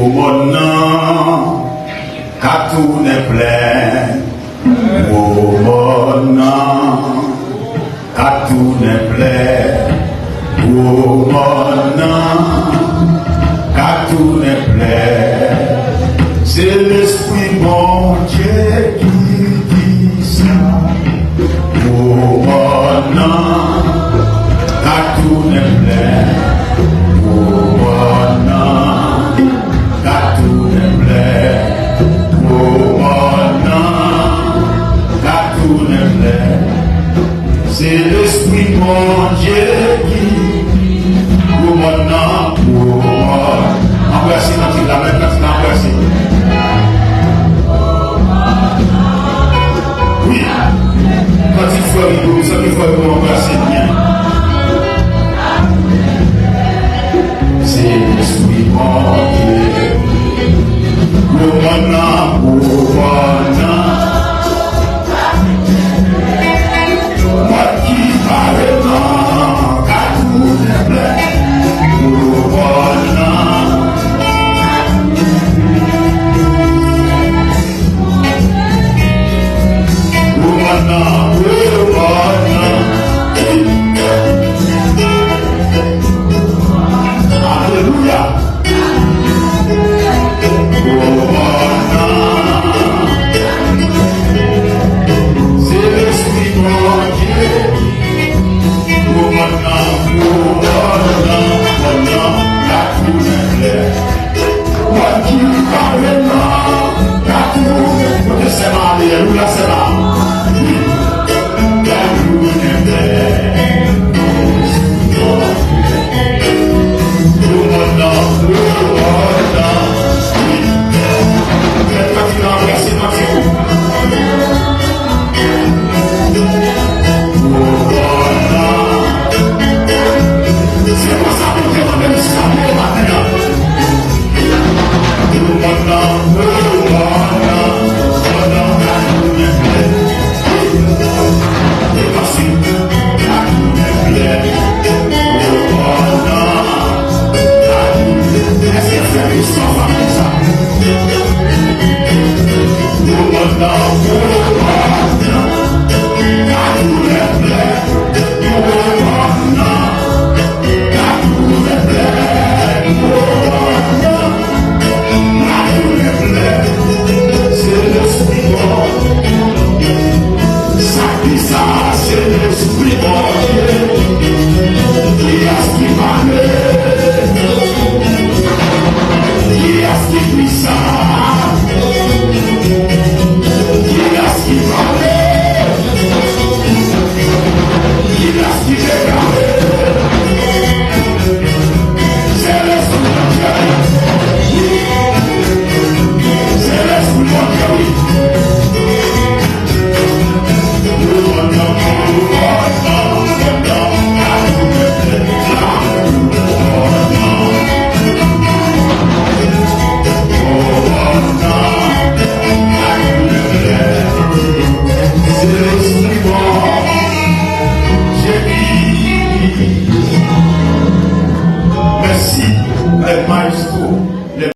mon nom, car tout n'est plein. Oh mon nom, car tout n'est plein. Oh mon nom, car tout n'est plein. C'est l'Esprit mon Dieu qui dit ça. Oh mon nom, car tout n'est plein. Oh mon nom, car tout n'est plein. Oh mon nom, car tout n'est plein. C'est l'Esprit mon Dieu qui oh mon nom, oh mon. Embrassez quand il la met, quand il l'a embrassé. Oui, quand il faut rigoler, ça qu'il faut embrasser bien. C'est l'Esprit mon Dieu. Oh mon nom, oh mon nom. Moi qui parle non, car tout est plein. Oh mon nom. Oh mon nom, oh mon nom. Alléluia. Alléluia, c'est là.